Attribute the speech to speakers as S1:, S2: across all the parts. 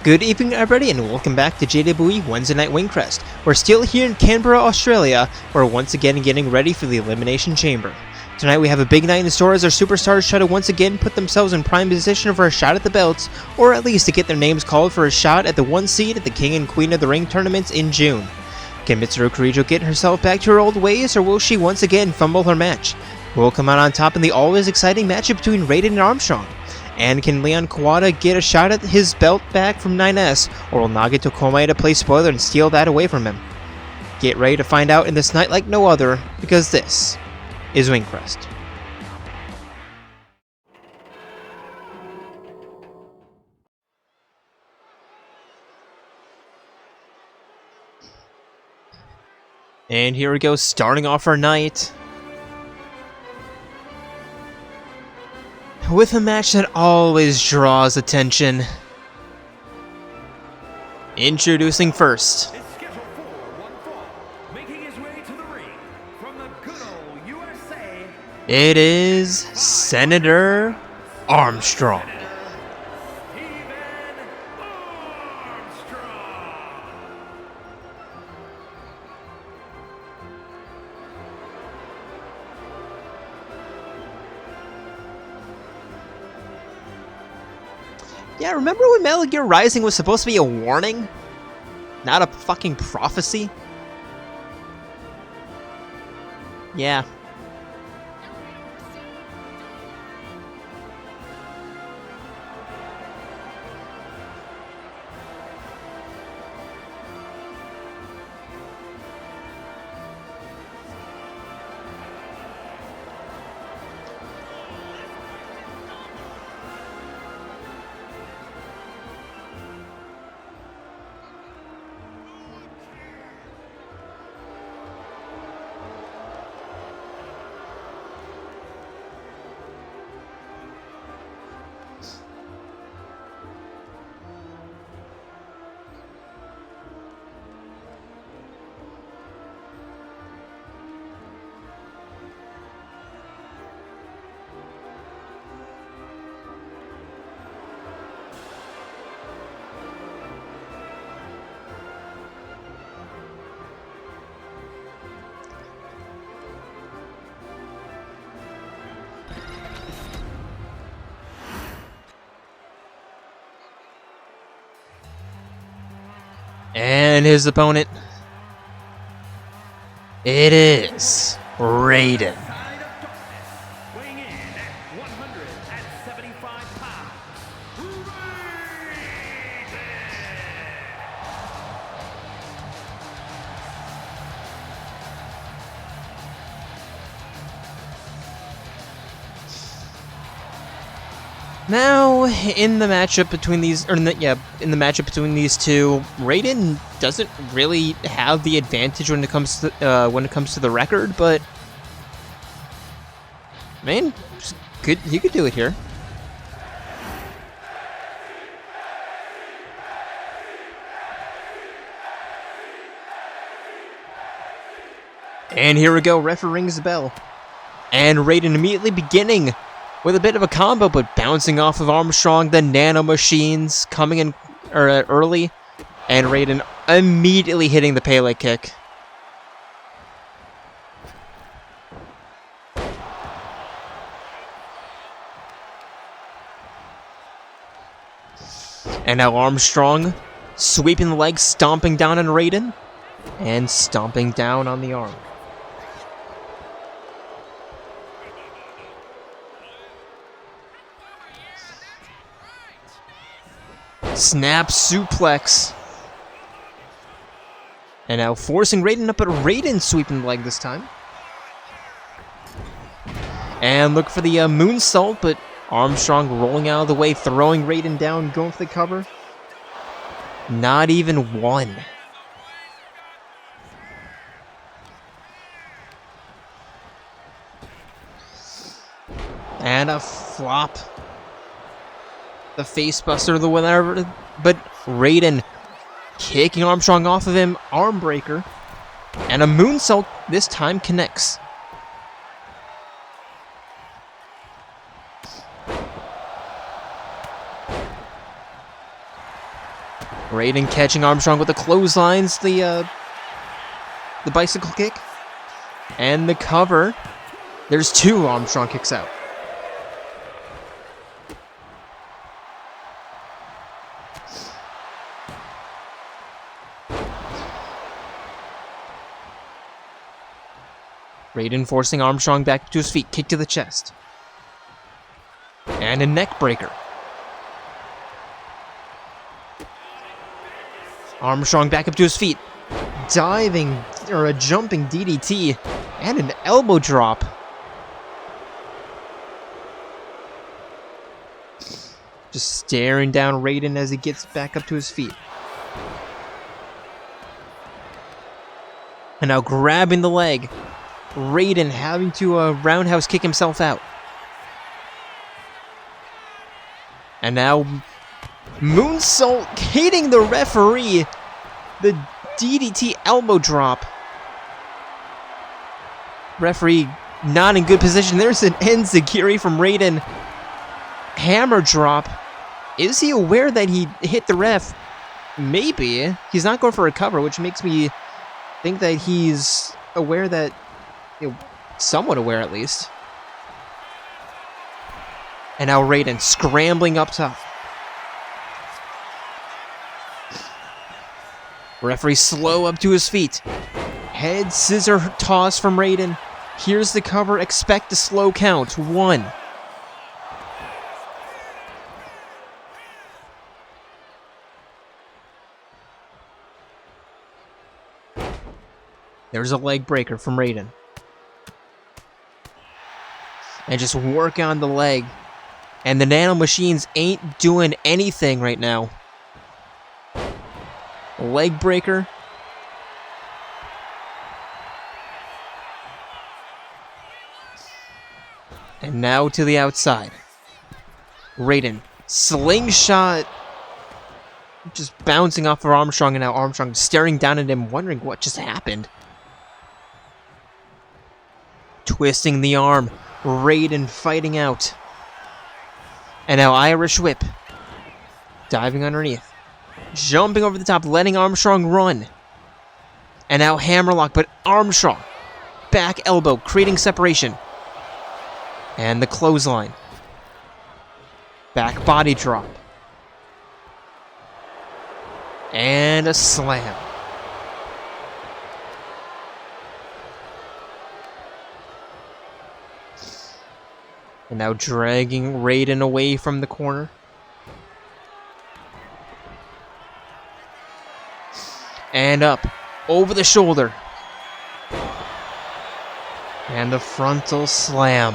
S1: Good evening everybody and welcome back to JWE Wednesday Night Wingcrest. We're still here in Canberra, Australia. We're once again getting ready for the Elimination Chamber. Tonight we have a big night in store as our superstars try to once again put themselves in prime position for a shot at the belts, or at least to get their names called for a shot at the 1 seed at the King and Queen of the Ring tournaments in June. Can Mitsuru Kirijo get herself back to her old ways, or will she once again fumble her match? Who will come out on top in the always exciting matchup between Raiden and Armstrong? And can Kuwata get a shot at his belt back from 9S, or will Nagito Komaeda play spoiler and steal that away from him? Get ready to find out in this night like no other, because this is Wingcrest. And here we go, starting off our night with a match that always draws attention. Introducing first, it is Senator Armstrong. Yeah, remember when Metal Gear Rising was supposed to be a warning? Not a fucking prophecy? Yeah. And his opponent, it is Raiden.
S2: Weighing in at 175 pounds,
S1: Now, in the matchup between these, in the matchup between these two, Raiden doesn't really have the advantage when it comes to the record, but man, good, he could do it here. And here we go, referee rings the bell, and Raiden immediately beginning with a bit of a combo, but bouncing off of Armstrong, the nano machines coming in early, and Raiden immediately hitting the Pele kick. And now Armstrong sweeping the legs, stomping down on Raiden, and stomping down on the arm. Snap suplex. And now forcing Raiden up, but Raiden sweeping the leg this time. And look for the moonsault, but Armstrong rolling out of the way, throwing Raiden down, going for the cover. Not even one. And a flop. The facebuster, the whatever, but Raiden kicking Armstrong off of him, arm breaker, and a moonsault this time connects. Raiden catching Armstrong with the clotheslines, the bicycle kick. And the cover. There's 2 Armstrong kicks out. Raiden forcing Armstrong back to his feet. Kick to the chest. And a neck breaker. Armstrong back up to his feet. Diving, or a jumping DDT. And an elbow drop. Just staring down Raiden as he gets back up to his feet. And now grabbing the leg. Raiden having to roundhouse kick himself out. And now moonsault hitting the referee. The DDT elbow drop. Referee not in good position. There's an enziguri from Raiden. Hammer drop. Is he aware that he hit the ref? Maybe. He's not going for a cover, which makes me think that he's aware that, somewhat aware at least. And now Raiden scrambling up top. Referee slow up to his feet. Head scissor toss from Raiden. Here's the cover. Expect a slow count. 1. There's a leg breaker from Raiden. And just work on the leg. And the nano machines ain't doing anything right now. Leg breaker. And now to the outside. Raiden. Slingshot. Just bouncing off of Armstrong, and now Armstrong staring down at him, wondering what just happened. Twisting the arm. Raiden fighting out. And now Irish whip. Diving underneath. Jumping over the top, letting Armstrong run. And now hammerlock, but Armstrong. Back elbow, creating separation. And the clothesline. Back body drop. And a slam. And now dragging Raiden away from the corner. And up. Over the shoulder. And the frontal slam.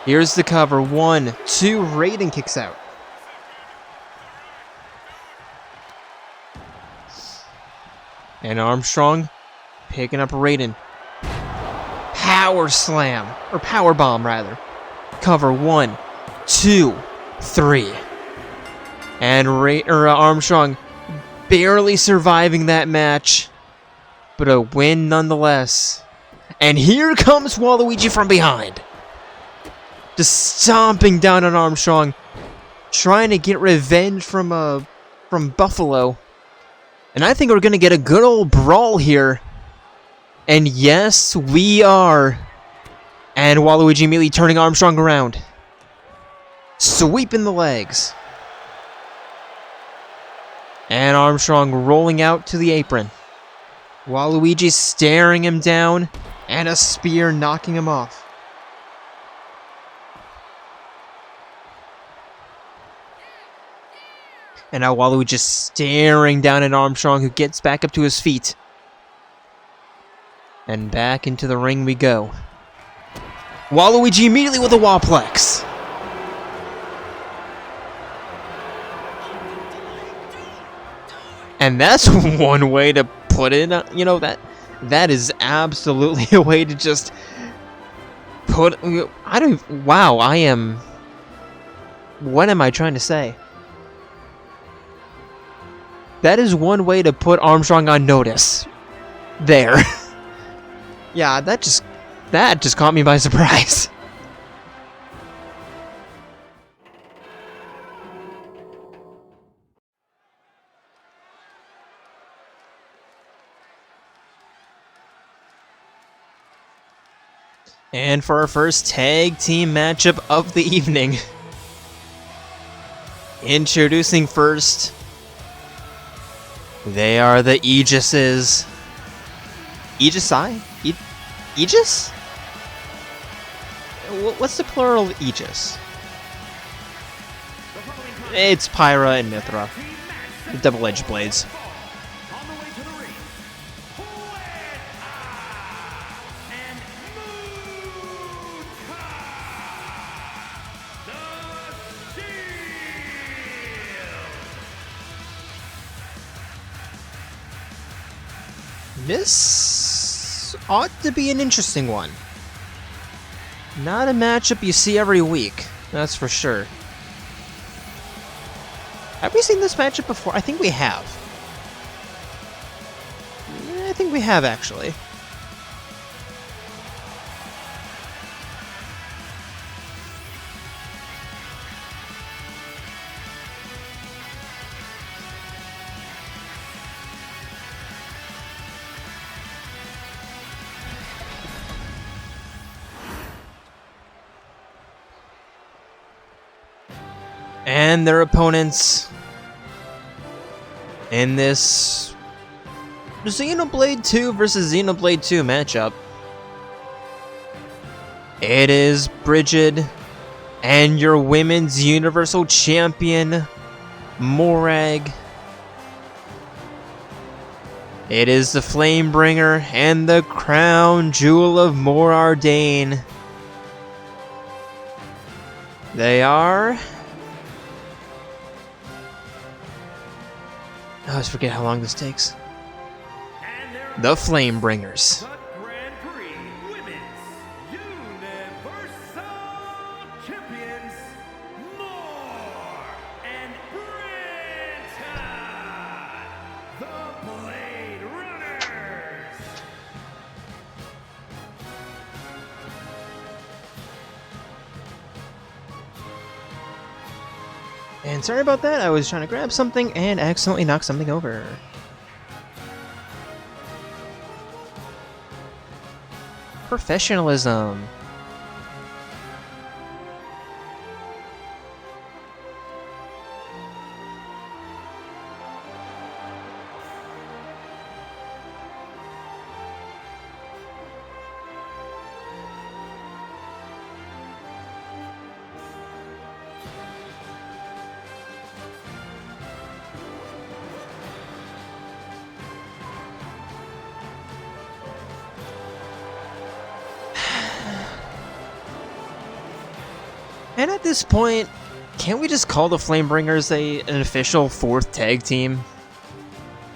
S1: Here's the cover. 1, 2. Raiden kicks out. And Armstrong picking up Raiden. Power slam. Or power bomb, rather. Cover. 1, 2, 3. And Armstrong barely surviving that match. But a win nonetheless. And here comes Waluigi from behind. Just stomping down on Armstrong. Trying to get revenge from Buffalo. And I think we're going to get a good old brawl here. And yes, we are. And Waluigi immediately turning Armstrong around. Sweeping the legs. And Armstrong rolling out to the apron. Waluigi staring him down. And a spear knocking him off. And now Waluigi just staring down at Armstrong, who gets back up to his feet. And back into the ring we go. Waluigi immediately with a Waplex. And that's one way to put it. That is absolutely a way to just put. Wow, I am. What am I trying to say? That is one way to put Armstrong on notice. There. Yeah, that just caught me by surprise. And for our first tag team matchup of the evening, introducing first, they are the Aegises. Aegisi? Aegis? What's the plural of Aegis? It's Pyra and Mithra. The double-edged blades.
S2: On the way to the ring, and the Shield.
S1: This ought to be an interesting one. Not a matchup you see every week, that's for sure. Have we seen this matchup before? I think we have. Yeah, I think we have, actually. And their opponents in this Xenoblade 2 versus Xenoblade 2 matchup. It is Brigid and your Women's Universal Champion, Morag. It is the Flamebringer and the Crown Jewel of Morardane. They are... I always forget how long this takes. The Flamebringers.
S2: The Grand Prix Women's Universal Champions, Moore and Brenton, the Blade Runners.
S1: And sorry about that, I was trying to grab something and accidentally knock something over. Professionalism. And at this point, can't we just call the Flamebringers an official fourth tag team?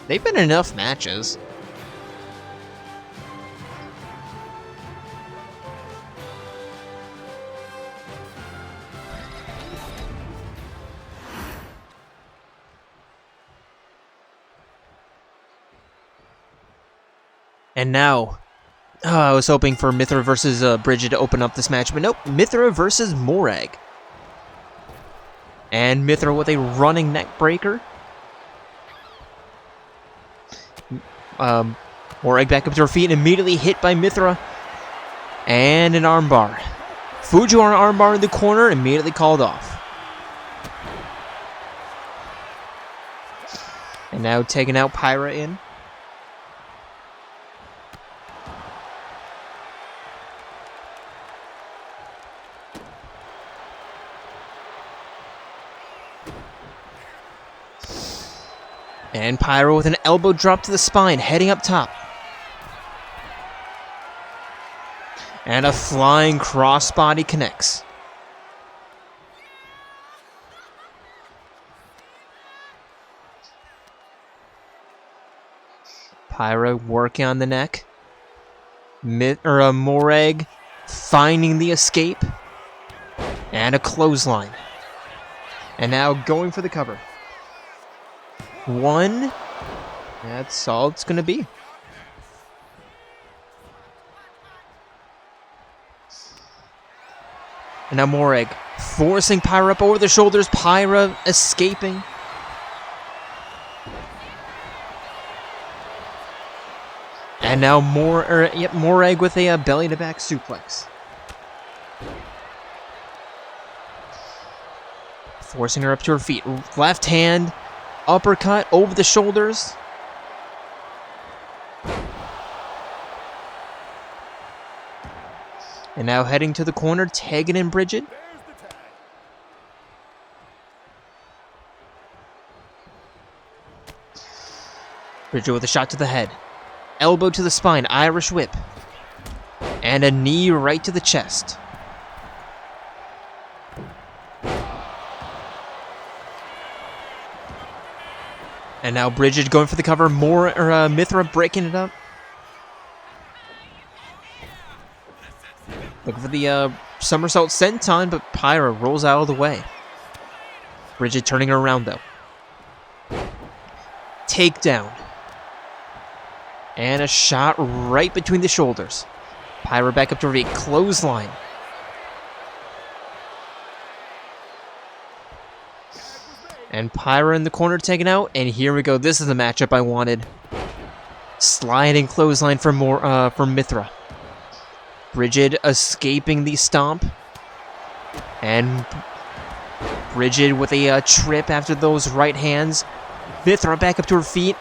S1: They've been in enough matches. And now, I was hoping for Mithra versus Brigid to open up this match, but nope, Mithra versus Morag. And Mithra with a running neck breaker. Morag back up to her feet and immediately hit by Mithra. And an armbar. Fujiwara armbar in the corner, immediately called off. And now taking out Pyra in. And Pyro with an elbow drop to the spine, heading up top. And a flying crossbody connects. Pyro working on the neck. Morag finding the escape. And a clothesline. And now going for the cover. One. That's all it's going to be. And now Morag forcing Pyra up over the shoulders. Pyra escaping. And now Morag with a belly to back suplex. Forcing her up to her feet. Left hand, uppercut over the shoulders. And now heading to the corner, tagging in Bridget. Bridget with a shot to the head. Elbow to the spine, Irish whip. And a knee right to the chest. And now Bridget going for the cover. Mithra breaking it up. Looking for the somersault senton, but Pyra rolls out of the way. Bridget turning her around, though. Takedown. And a shot right between the shoulders. Pyra back up to her feet. Clothesline. And Pyra in the corner taken out. And here we go. This is the matchup I wanted. Sliding clothesline for Mithra. Bridget escaping the stomp. And Bridget with a trip after those right hands. Mithra back up to her feet.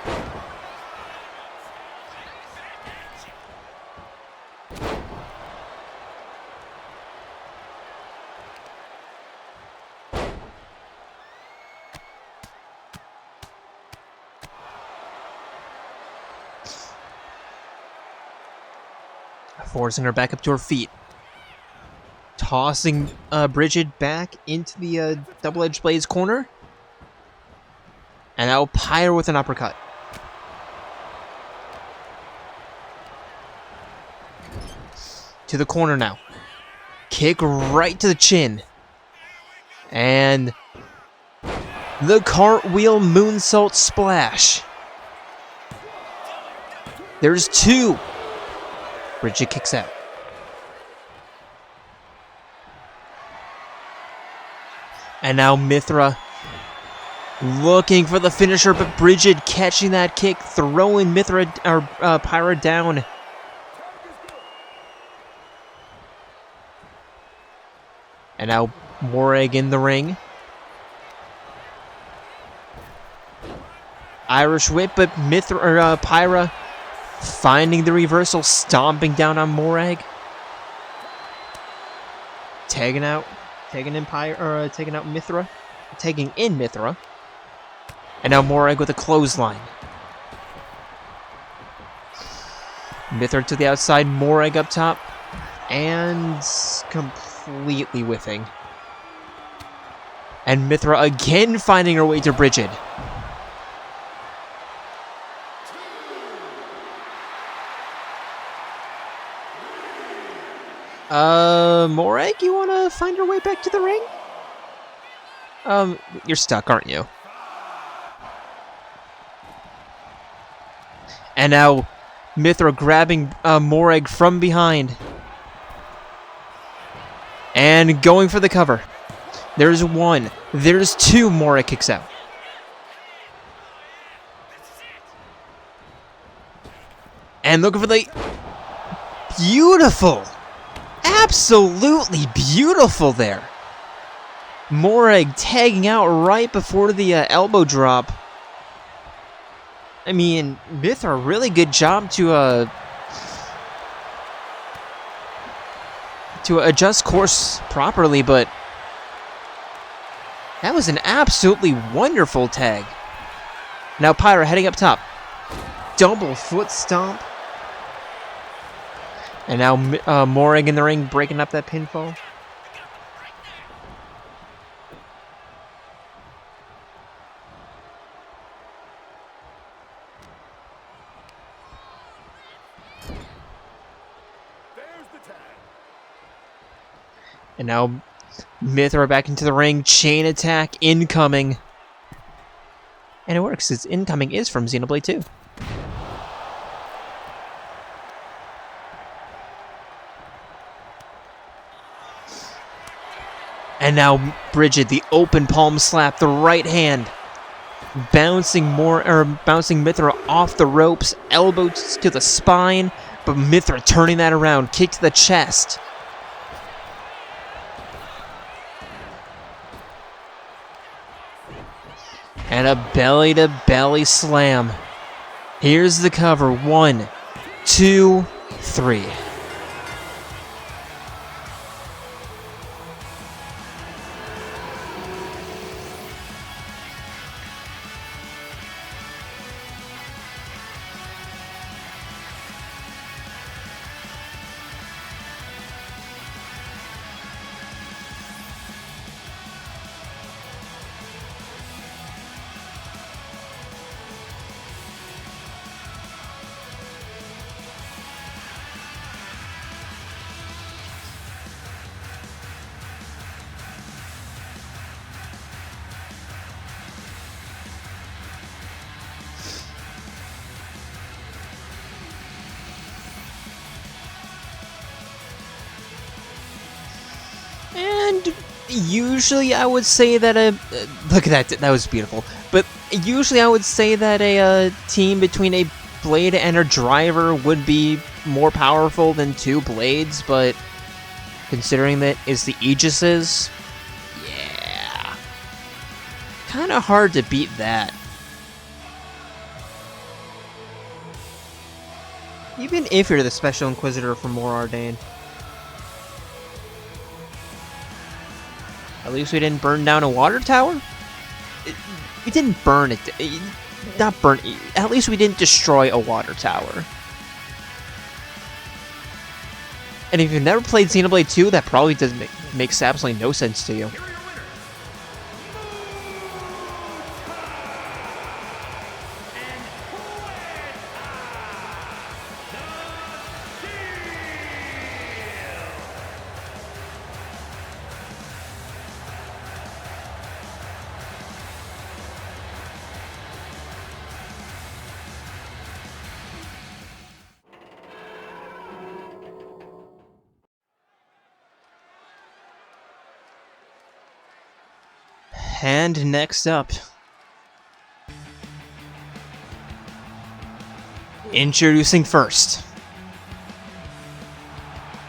S1: Forcing her back up to her feet. Tossing Bridget back into the double-edged blades corner. And now Pyra with an uppercut. To the corner now. Kick right to the chin. And the cartwheel moonsault splash. There's two. Bridget kicks out. And now Mithra looking for the finisher, but Bridget catching that kick, throwing Pyra down. And now Morag in the ring. Irish whip, but Pyra finding the reversal, stomping down on Morag. Tagging in Mithra. Tagging in Mithra. And now Morag with a clothesline. Mithra to the outside, Morag up top. And completely whiffing. And Mithra again finding her way to Bridget. Morag, you want to find your way back to the ring? You're stuck, aren't you? And now Mithra grabbing Morag from behind. And going for the cover. There's one. There's two. Morag kicks out. And looking for the... Beautiful! Absolutely beautiful there. Morag tagging out right before the elbow drop. I mean, Mithra, really good job to adjust course properly, but that was an absolutely wonderful tag. Now Pyra heading up top. Double foot stomp. And now Morag in the ring breaking up that pinfall. And now Mithra back into the ring. Chain attack incoming. And it works. Its incoming is from Xenoblade 2. And now Bridget, the open palm slap, the right hand, bouncing Mithra off the ropes, elbows to the spine, but Mithra turning that around, kick to the chest. And a belly-to-belly slam. Here's the cover. 1, 2, 3. And usually I would say that look at that, that was beautiful. But usually I would say that a team between a blade and a driver would be more powerful than 2 blades, but considering that is the Aegises, yeah, kind of hard to beat that. Even if you're the Special Inquisitor for More Ardain. At least we didn't burn down a water tower? We didn't burn it. Not burn. At least we didn't destroy a water tower. And if you've never played Xenoblade 2, that probably doesn't makes absolutely no sense to you. And next up, introducing first,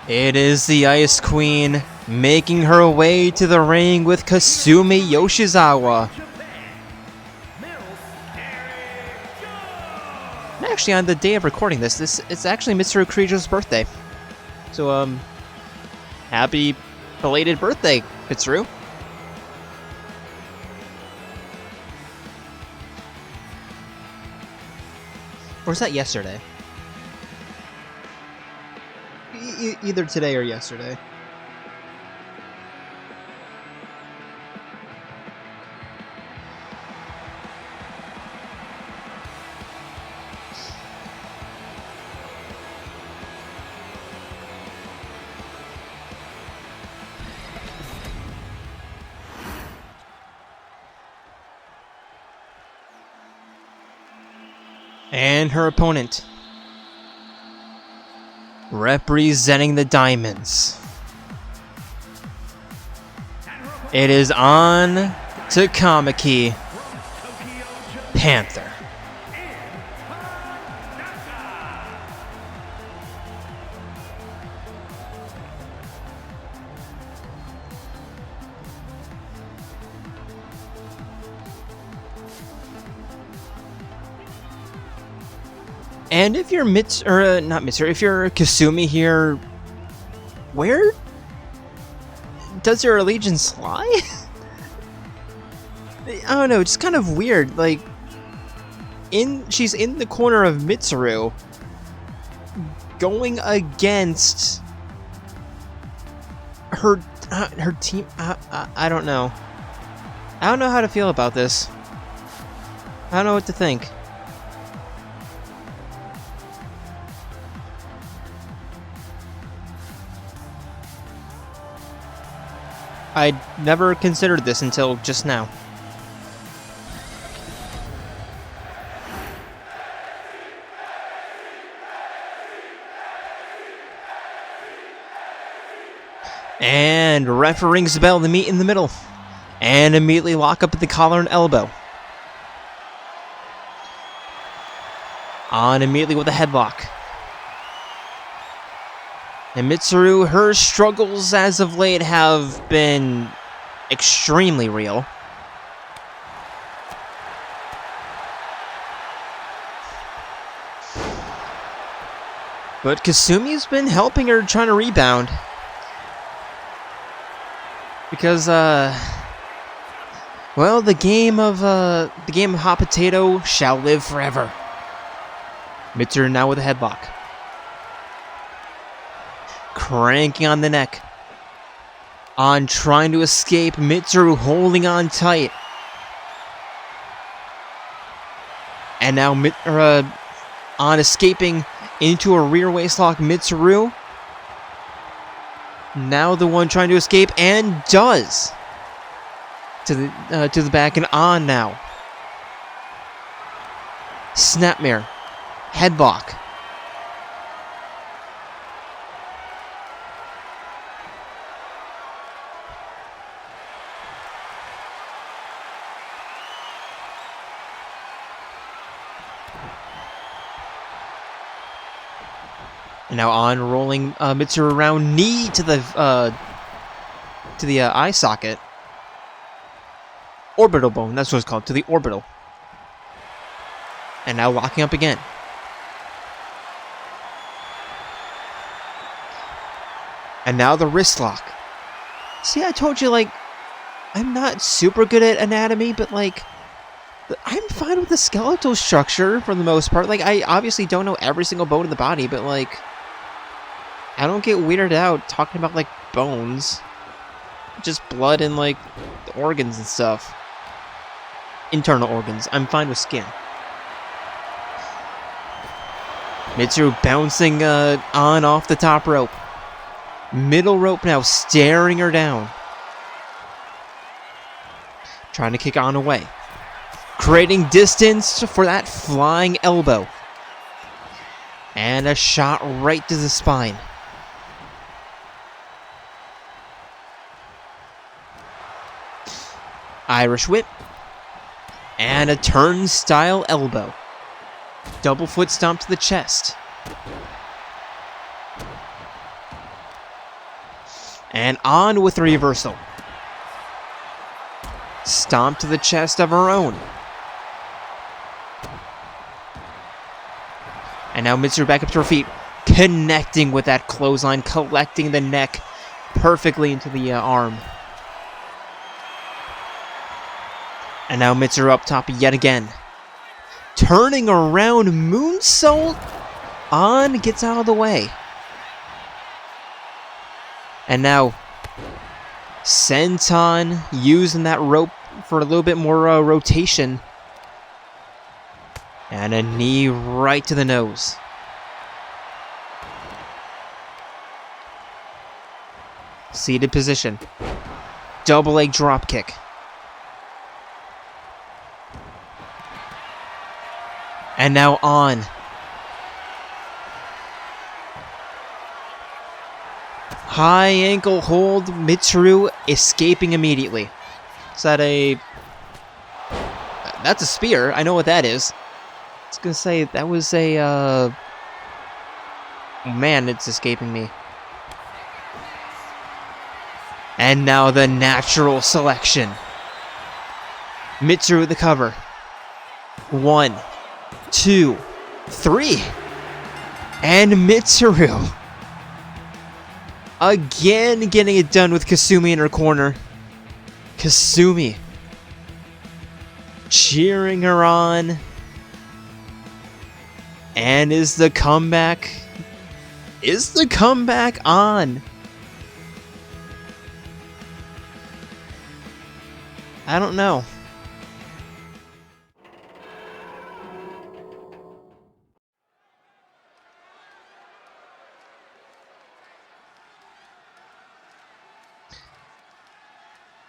S1: it is the Ice Queen making her way to the ring with Kasumi Yoshizawa. Actually, on the day of recording this, it's actually Misturu Kirijo's birthday. So, happy belated birthday, Mitsuru. Or was that yesterday? Either today or yesterday. And her opponent, representing the Diamonds, it is Ann Takamaki, Panther. And if you're not Mitsuru, if you're Kasumi here, where does your allegiance lie? I don't know, just kind of weird. Like, she's in the corner of Mitsuru, going against her team. I don't know. I don't know how to feel about this. I don't know what to think. I'd never considered this until just now. And ref rings the bell to meet in the middle. And immediately lock up at the collar and elbow. On immediately with a headlock. And Mitsuru, her struggles as of late have been extremely real. But Kasumi's been helping her trying to rebound. Because, well, the game of hot potato shall live forever. Mitsuru now with a headlock. Cranking on the neck. On trying to escape, Mitsuru holding on tight. And now on escaping into a rear waist lock, Mitsuru. Now the one trying to escape, and does. To the back and on now. Snapmare. Headlock. And now on rolling Mitsuru around, knee to the eye socket. Orbital bone, that's what it's called, to the orbital. And now locking up again. And now the wrist lock. See, I told you, like, I'm not super good at anatomy, but, like, I'm fine with the skeletal structure for the most part. Like, I obviously don't know every single bone in the body, but, like, I don't get weirded out talking about, like, bones. Just blood and, like, organs and stuff. Internal organs. I'm fine with skin. Mitsuru bouncing on off the top rope. Middle rope now, staring her down. Trying to kick on away. Creating distance for that flying elbow. And a shot right to the spine. Irish whip. And a turnstile elbow. Double foot stomp to the chest. And on with the reversal. Stomp to the chest of her own. And now Mitsuru back up to her feet. Connecting with that clothesline. Collecting the neck perfectly into the arm. And now Mitsuru up top yet again. Turning around, moonsault on, gets out of the way. And now senton using that rope for a little bit more rotation. And a knee right to the nose. Seated position. Double leg drop kick. And now on. High ankle hold, Mitsuru escaping immediately. Is that a... That's a spear. I know what that is. I was going to say, that was a... Man, it's escaping me. And now the natural selection. Mitsuru with the cover. 1, 2, 3. And Mitsuru. Again getting it done with Kasumi in her corner. Kasumi. Cheering her on. And is the comeback... Is the comeback on? I don't know.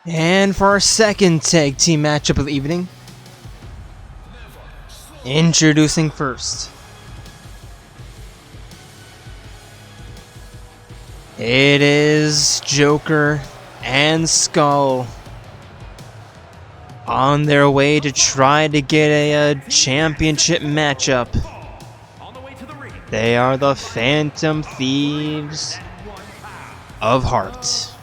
S1: And for our second tag team matchup of the evening, introducing first, it is Joker and Skull on their way to try to get a championship matchup. They are the Phantom Thieves of Heart.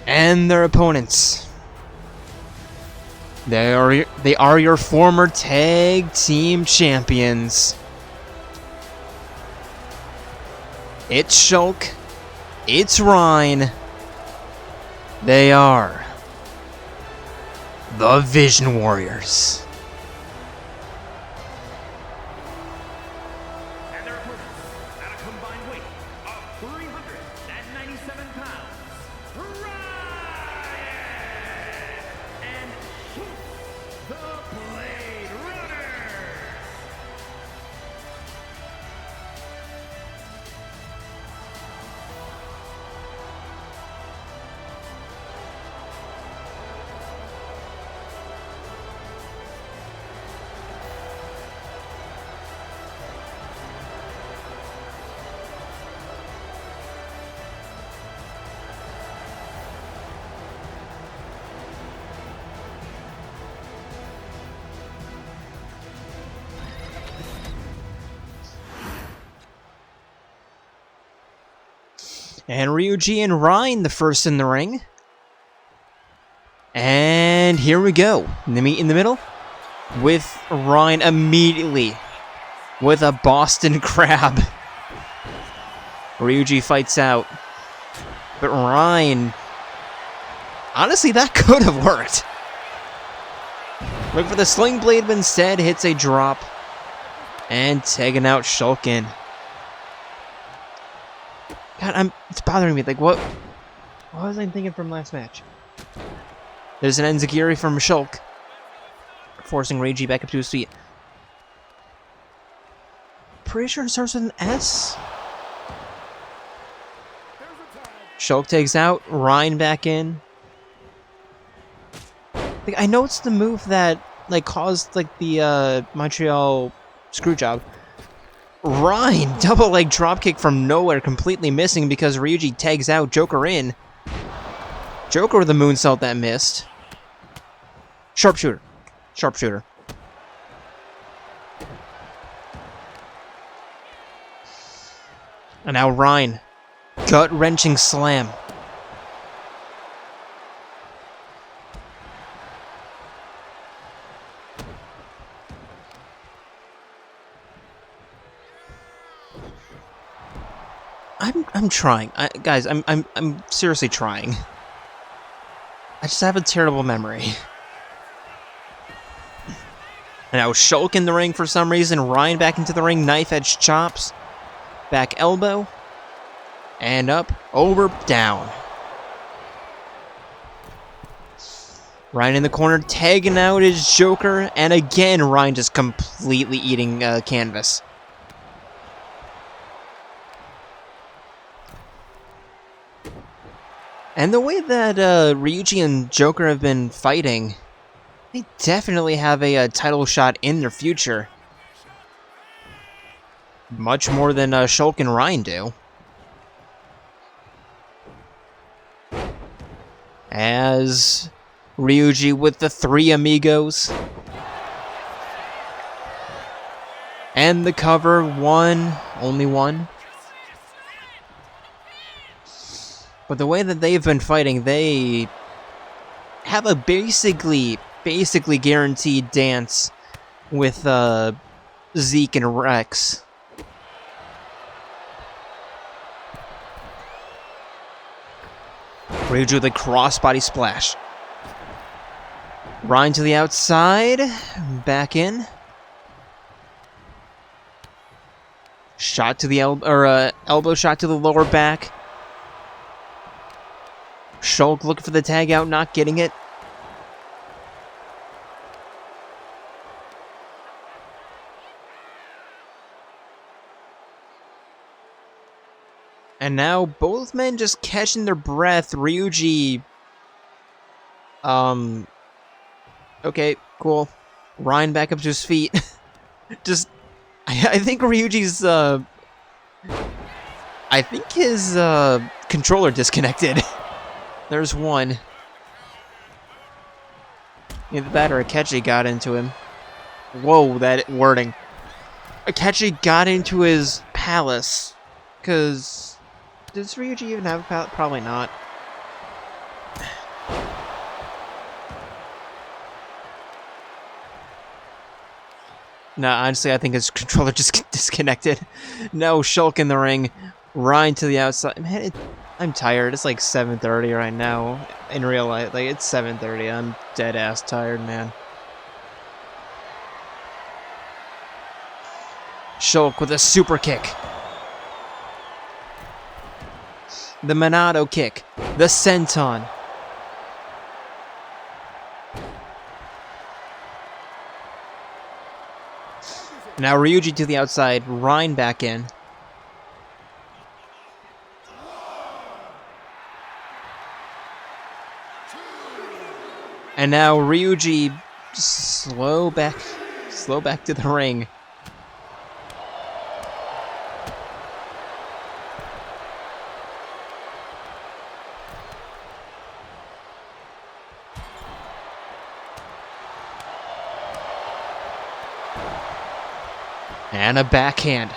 S1: And their opponents. They are your former tag team champions. It's Shulk. It's Ryan. They are the Vision Warriors.
S2: And their opponents, at a combined weight of 397 pounds, Ryan and the Blade Runners.
S1: And Ryuji and Ryan, the first in the ring. And here we go. The meet in the middle. With Ryan immediately with a Boston Crab. Ryuji fights out. But Ryan... honestly, that could have worked. Look for the Sling Blade, but instead hits a drop. And taking out Shulkin. God, it's bothering me. Like, what was I thinking from last match? There's an Enziguri from Shulk, forcing Reiji back up to his feet. Pretty sure it starts with an S. Shulk takes out Ryan back in. Like, I know it's the move that caused the Montreal Screwjob. Ryan, double leg dropkick from nowhere, completely missing because Ryuji tags out Joker in. Joker with the moonsault that missed. Sharpshooter. Sharpshooter. And now Ryan. Gut-wrenching slam. I'm trying. Guys, I'm seriously trying. I just have a terrible memory. And now Shulk in the ring for some reason. Ryan back into the ring. Knife edge chops. Back elbow. And up. Over. Down. Ryan in the corner. Tagging out his Joker. And again, Ryan just completely eating canvas. And the way that Ryuji and Joker have been fighting, they definitely have a title shot in their future. Much more than Shulk and Ryan do. As Ryuji with the three amigos. And the cover, one, only one. But the way that they've been fighting, they have a basically guaranteed dance with Zeke and Rex. Ryuji with a crossbody splash. Ryan to the outside, back in. Shot to the elbow shot to the lower back. Shulk looking for the tag out, not getting it. And now both men just catching their breath. Ryuji. Okay, cool. Ryan back up to his feet. Just, I think Ryuji's, I think his, controller disconnected. There's one. Either that or Akechi got into him. Whoa, that wording. Akechi got into his palace. Because... does Ryuji even have a palace? Probably not. No, honestly, I think his controller just disconnected. No, Shulk in the ring. Ryan to the outside. Man, I'm tired. It's like 7:30 right now. In real life, like it's 7:30. I'm dead ass tired, man. Shulk with a super kick. The Monado kick. The Senton. Now Ryuji to the outside. Ryan back in. And now Ryuji slow back to the ring. And a backhand.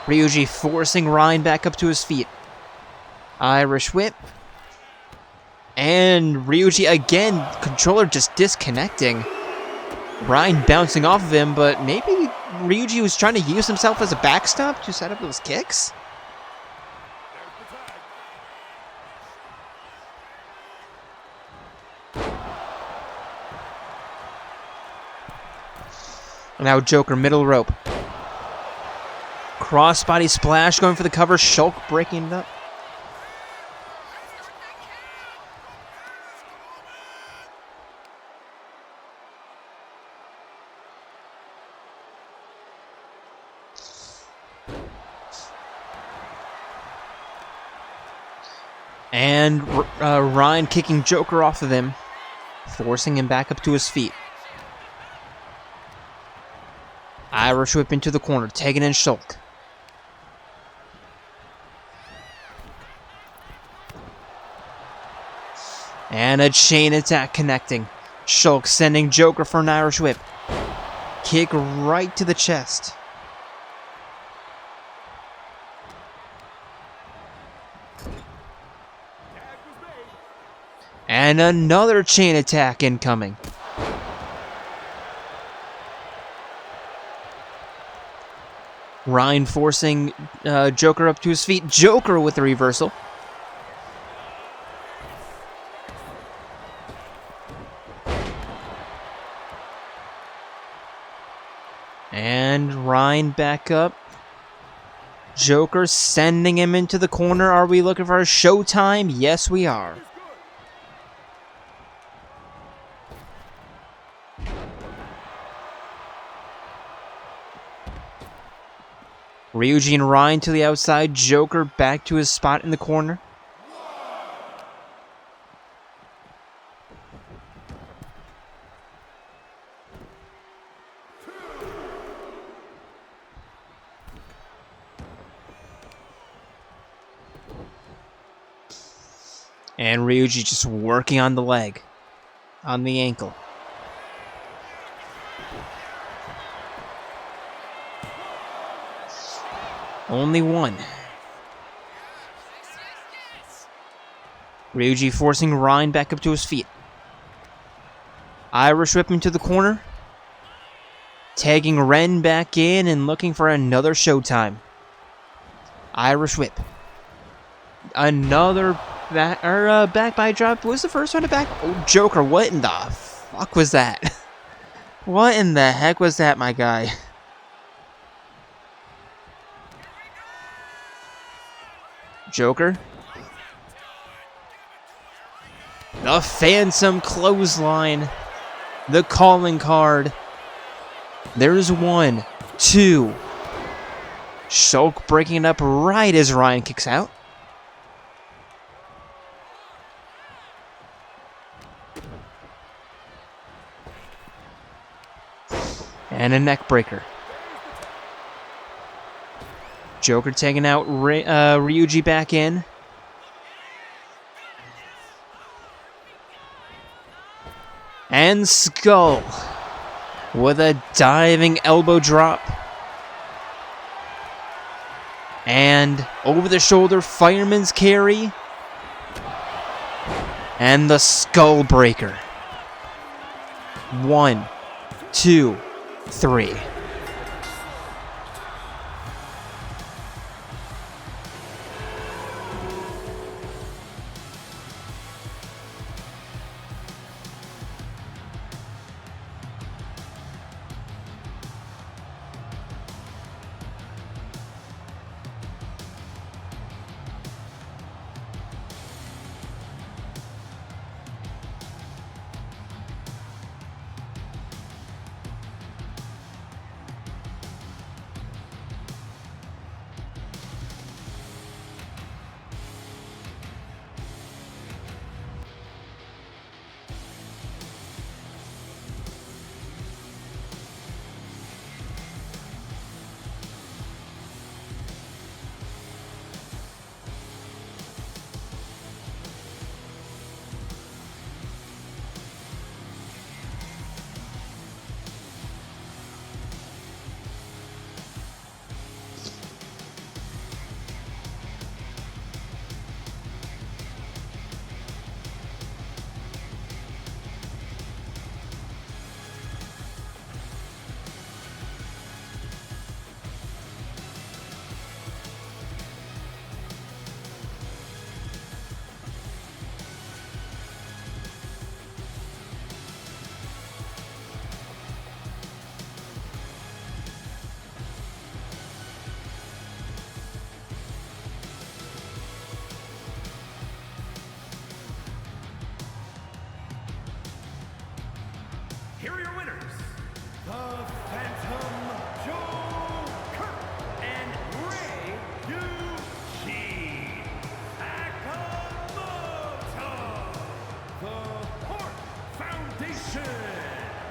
S1: Ryuji forcing Ryan back up to his feet. Irish whip. And Ryuji again, controller just disconnecting. Ryan bouncing off of him, but maybe Ryuji was trying to use himself as a backstop to set up those kicks? Now Joker, middle rope. Crossbody splash going for the cover. Shulk breaking it up. And Ryan kicking Joker off of him, forcing him back up to his feet. Irish whip into the corner, taking in Shulk. And a chain attack connecting. Shulk sending Joker for an Irish whip. Kick right to the chest. And another chain attack incoming. Ryan forcing Joker up to his feet. Joker with the reversal. And Ryan back up. Joker sending him into the corner. Are we looking for a showtime? Yes, we are. Ryuji and Ryan to the outside. Joker back to his spot in the corner. And Ryuji just working on the leg, on the ankle. Only one. Ryuji forcing Ryan back up to his feet. Irish whip into the corner. Tagging Ren back in and looking for another showtime. Irish whip. Another back by drop. What was the first one to back? Oh, Joker, what in the fuck was that? What in the heck was that, my guy? Joker. The Phantom clothesline. The calling card. There's 1, 2. Shulk breaking it up right as Ryan kicks out. And a neck breaker. Joker taking out Ryuji back in. And Skull with a diving elbow drop. And over the shoulder fireman's carry. And the Skull breaker. 1, 2, 3.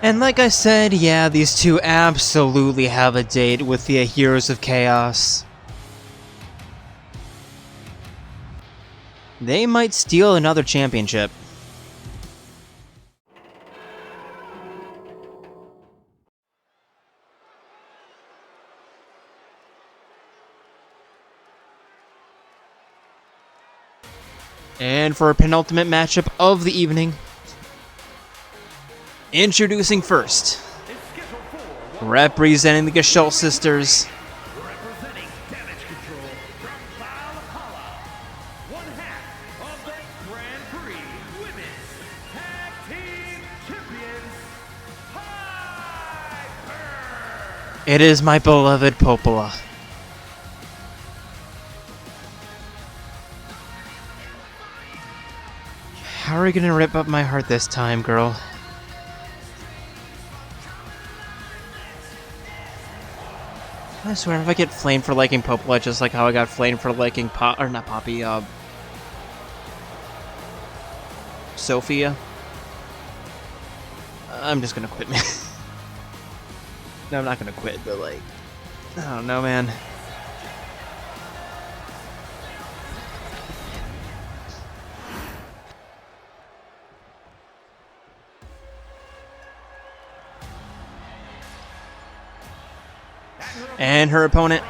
S1: And like I said, yeah, these two absolutely have a date with the Heroes of Chaos. They might steal another championship. And for a penultimate matchup of the evening, introducing first, representing the Gestalt Sisters,
S2: Representing Damage Control from Popola, one half of the Grand Prix Women's Tag Team Champions, Piper!
S1: it is my beloved Popola. How are you gonna rip up my heart this time, girl? I swear, if I get flamed for liking Popola, just like how I got flamed for liking Sophia, I'm just gonna quit, man. No, I'm not gonna quit, but like, I don't know, man. And her opponent,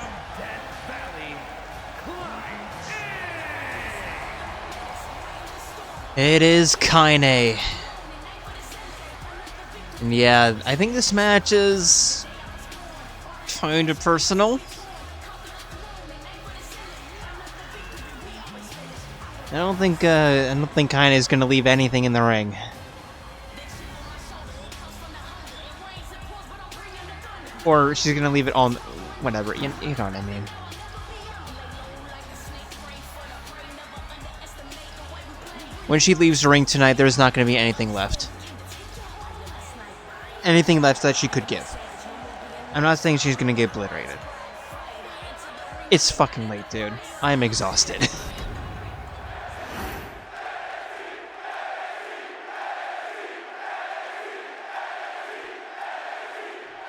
S1: it is Kaine. And yeah, I think this match is kind of personal. I don't think Kaine is gonna leave anything in the ring. Or she's gonna leave it on, whatever, you know what I mean. When she leaves the ring tonight, there's not gonna be anything left. Anything left that she could give. I'm not saying she's gonna get obliterated. It's fucking late, dude. I'm exhausted.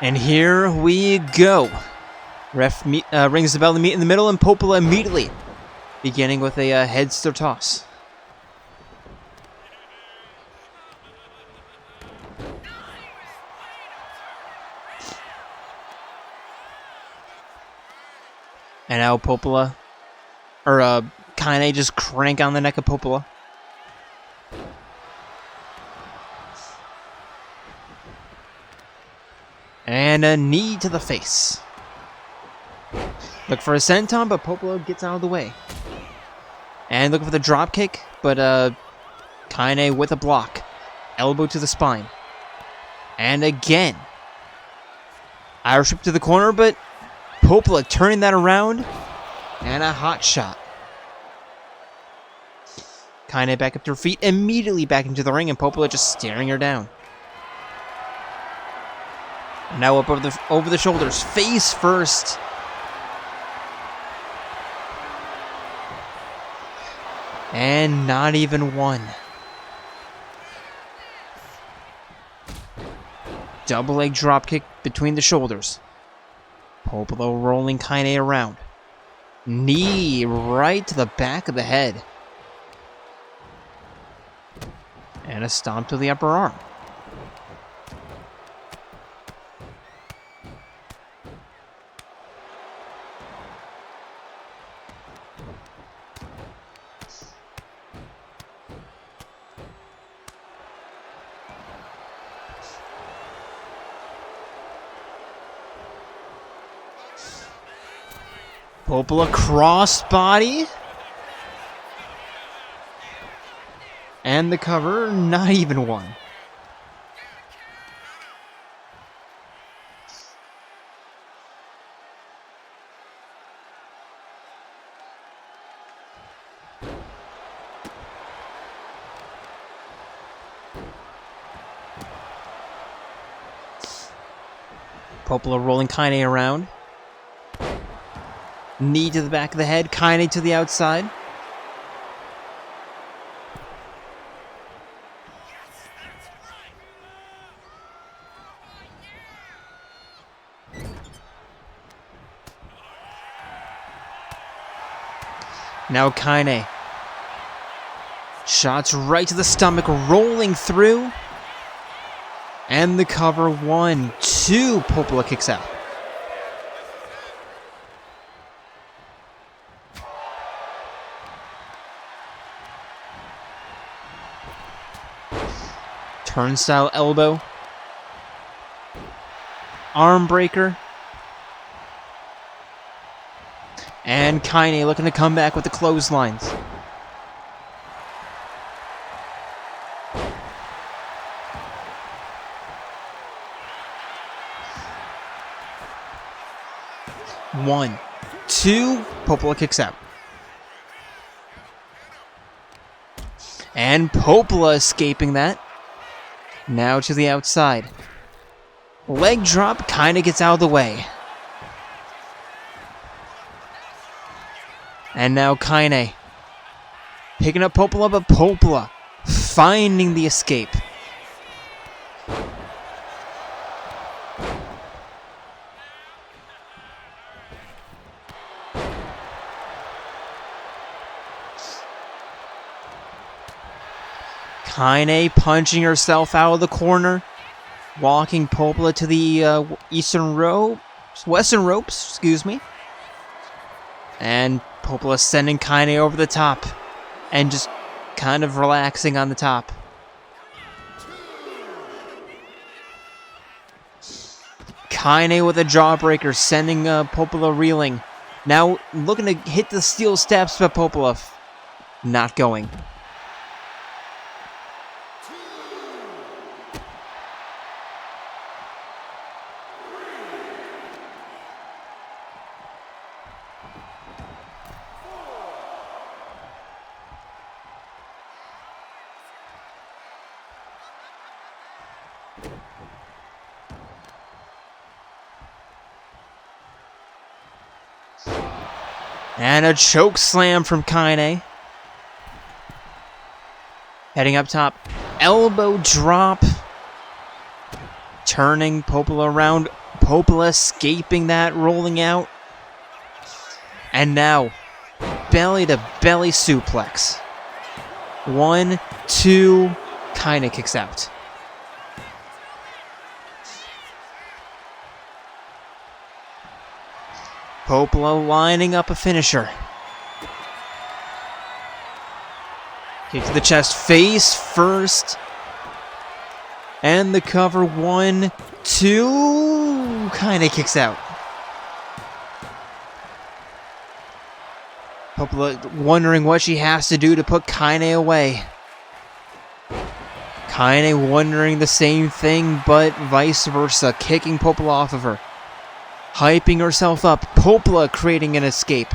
S1: And here we go. Ref rings the bell to meet in the middle, and Popola immediately beginning with a headster toss. And now Popola, or Kaine just crank on the neck of Popola. And a knee to the face. Look for a senton, but Popola gets out of the way. And looking for the drop kick, but Kaine with a block. Elbow to the spine. And again. Irish whip to the corner, but Popola turning that around. And a hot shot. Kaine back up to her feet, immediately back into the ring, and Popola just staring her down. Now up over the shoulders, face first. And not even one. Double leg drop kick between the shoulders. Popola rolling Kaine around. Knee right to the back of the head. And a stomp to the upper arm. Popola crossbody. And the cover, not even one. Popola rolling Kaine around. Knee to the back of the head, Kaine to the outside. Now Kaine. Shots right to the stomach, rolling through. And the cover, 1, 2. Popola kicks out. Turnstile elbow. Arm breaker. And Kaine looking to come back with the clotheslines. One, 2. Popola kicks out. And Popola escaping that. Now to the outside. Leg drop, Kaine gets out of the way. And now Kaine picking up Popola, but Popola finding the escape. Kaine punching herself out of the corner, walking Popola to the western ropes, excuse me. And Popola sending Kaine over the top and just kind of relaxing on the top. Kaine with a jawbreaker, sending Popola reeling. Now looking to hit the steel steps, but Popola not going. And a choke slam from Kaine. Heading up top. Elbow drop. Turning Popola around. Popola escaping that, rolling out. And now, belly to belly suplex. 1, 2. Kaine kicks out. Popola lining up a finisher. Kick to the chest, face first. And the cover, 1, 2. Kaine kicks out. Popola wondering what she has to do to put Kaine away. Kaine wondering the same thing, but vice versa, kicking Popola off of her. Hyping herself up. Popola creating an escape.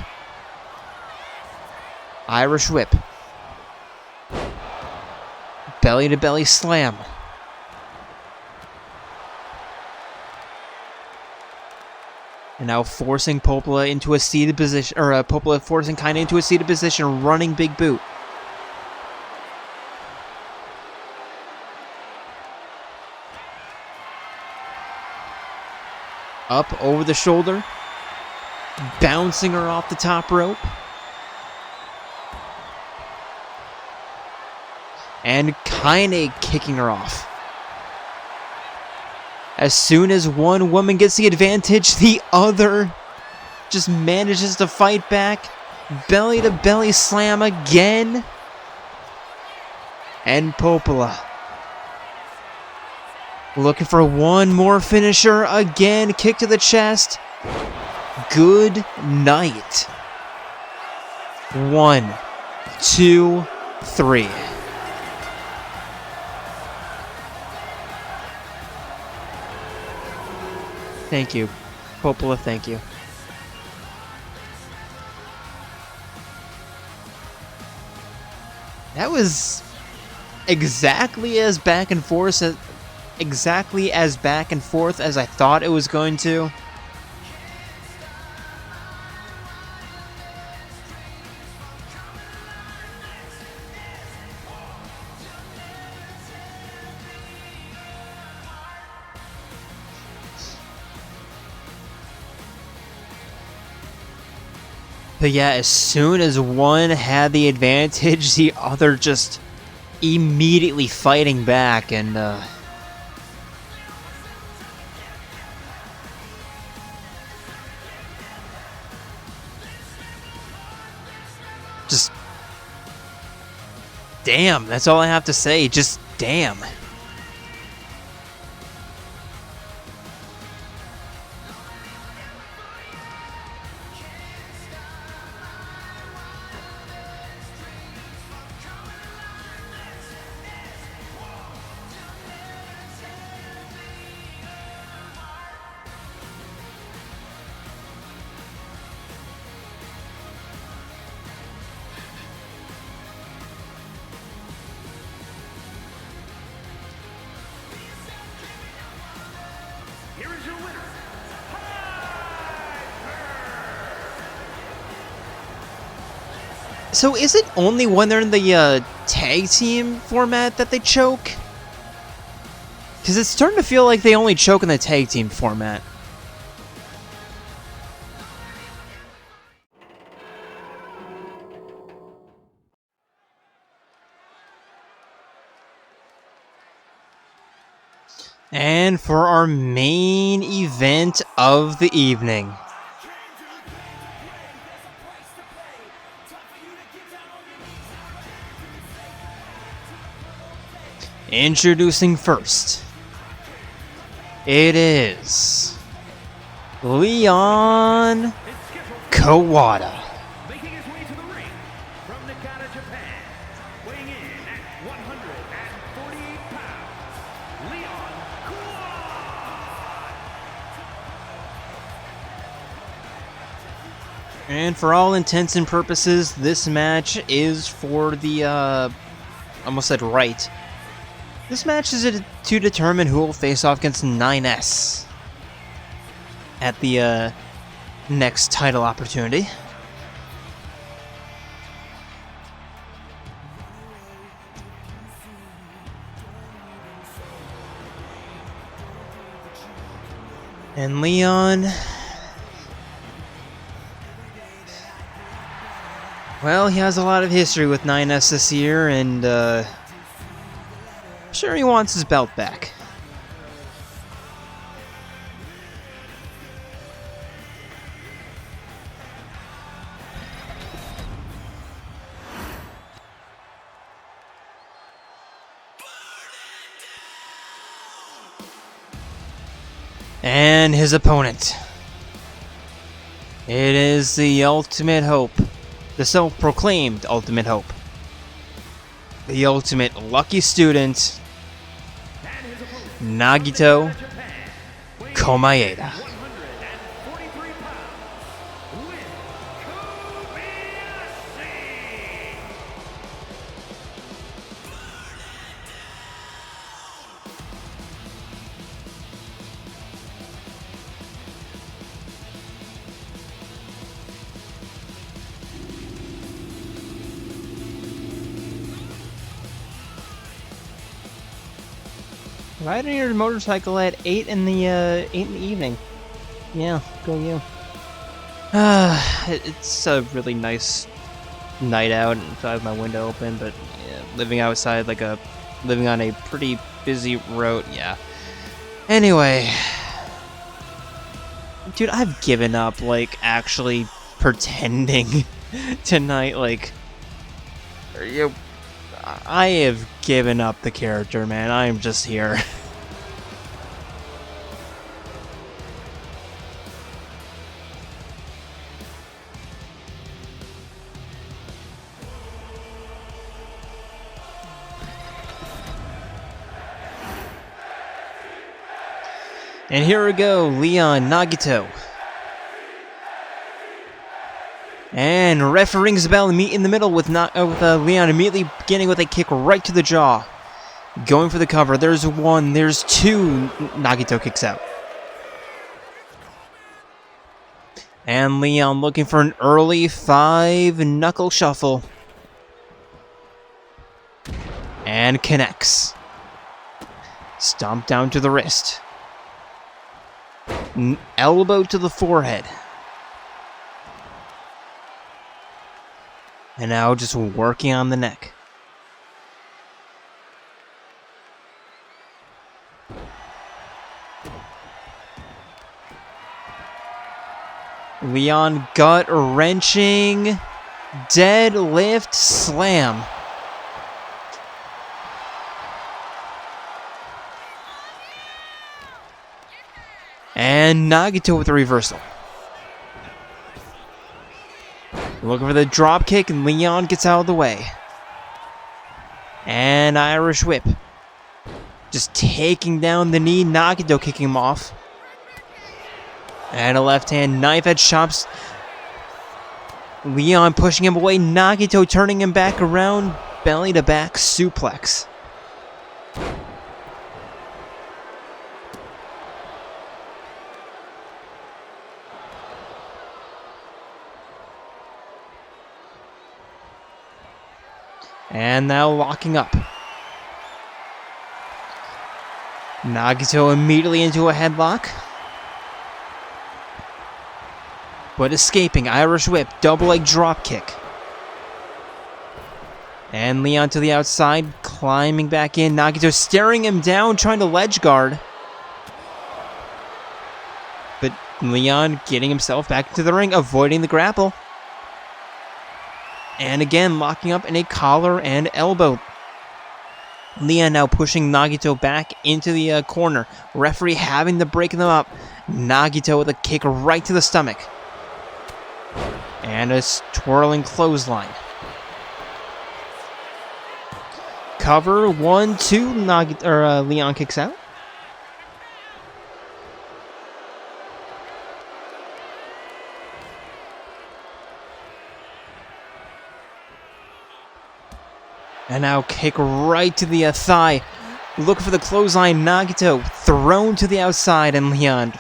S1: Irish whip. Belly to belly slam. And now forcing Popola into a seated position, or Popola forcing Kaine into a seated position, running big boot. Up over the shoulder, bouncing her off the top rope. And Kaine kicking her off. As soon as one woman gets the advantage, the other just manages to fight back. Belly to belly slam again. And Popola looking for one more finisher again. Kick to the chest. Good night. 1, 2, 3. Thank you, Popola, thank you. That was exactly as back and forth as I thought it was going to. But yeah, as soon as one had the advantage, the other just immediately fighting back, and just damn, that's all I have to say, just damn.
S2: Here is your winner.
S1: So is it only when they're in the tag team format that they choke? Because it's starting to feel like they only choke in the tag team format. And for our main event of the evening. Introducing first, it is Leon Kuwata.
S2: Making his way to the ring from Nagito, Japan, weighing in at 148 pounds, Leon Kuwata.
S1: And for all intents and purposes, this match is for the, almost said right. This match is to determine who will face off against 9S at the next title opportunity. And Leon, well, he has a lot of history with 9S this year, and I'm sure he wants his belt back. And his opponent. It is the ultimate hope. The self-proclaimed ultimate hope. The ultimate lucky student, Nagito Komaeda.
S2: 143 pounds, with
S1: Riding your motorcycle at 8 in the evening. Yeah, go you. It's a really nice night out, and I have my window open, but yeah, living outside living on a pretty busy road, yeah. Anyway, dude, I've given up, like, actually pretending tonight, like, I have given up the character, man. I am just here. And here we go, Leon Nagito. And ref rings the bell, meet in the middle with Leon immediately beginning with a kick right to the jaw. Going for the cover. There's one, there's two. Nagito kicks out. And Leon looking for an early 5-knuckle shuffle. And connects. Stomp down to the wrist. Elbow to the forehead. And now just working on the neck. Leon gut-wrenching deadlift slam. And Nagito with the reversal. Looking for the drop kick, and Leon gets out of the way. And Irish whip. Just taking down the knee, Nagito kicking him off. And a left hand knife edge chops. Leon pushing him away, Nagito turning him back around, belly to back suplex. And now locking up. Nagito immediately into a headlock. But escaping. Irish whip. Double leg drop kick. And Leon to the outside. Climbing back in. Nagito staring him down. Trying to ledge guard. But Leon getting himself back into the ring. Avoiding the grapple. And again, locking up in a collar and elbow. Leon now pushing Nagito back into the corner. Referee having to break them up. Nagito with a kick right to the stomach. And a twirling clothesline. Cover, 1, 2. Leon kicks out. And now kick right to the thigh. Look for the clothesline. Nagito thrown to the outside, and Leon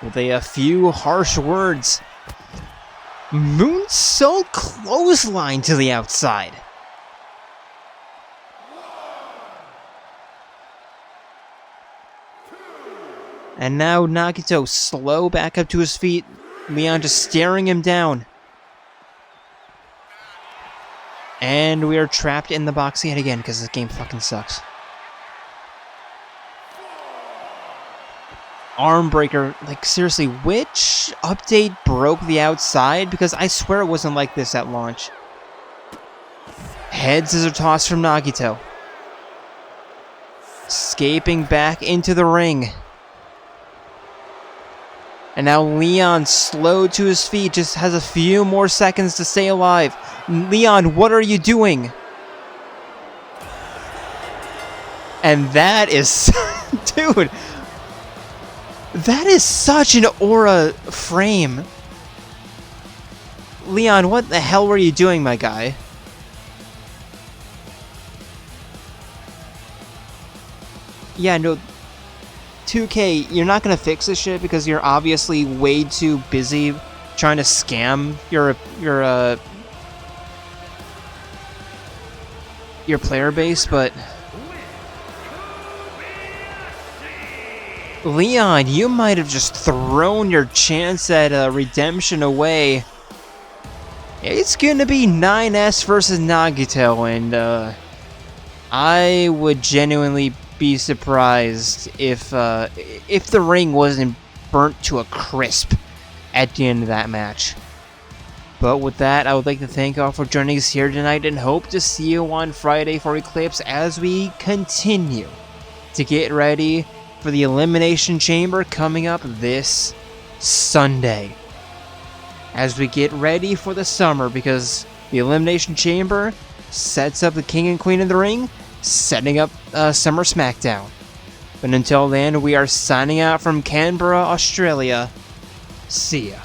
S1: with a few harsh words. Moonsault clothesline to the outside. And now Nagito slow back up to his feet. Leon just staring him down. And we are trapped in the box yet again because this game fucking sucks. Arm breaker. Like, seriously, which update broke the outside? Because I swear it wasn't like this at launch. Head scissor toss from Nagito. Escaping back into the ring. And now Leon, slow to his feet, just has a few more seconds to stay alive. Leon, what are you doing? And that is... Dude. That is such an aura frame. Leon, what the hell were you doing, my guy? Yeah, no... 2K, you're not gonna fix this shit because you're obviously way too busy trying to scam your player base, but Leon, you might have just thrown your chance at redemption away. It's gonna be 9S versus Nagito, and I would genuinely be surprised if the ring wasn't burnt to a crisp at the end of that match. But with that, I would like to thank all for joining us here tonight and hope to see you on Friday for Eclipse as we continue to get ready for the Elimination Chamber coming up this Sunday. As we get ready for the summer, because the Elimination Chamber sets up the King and Queen of the Ring, setting up Summer SmackDown. But until then, we are signing out from Canberra, Australia. See ya.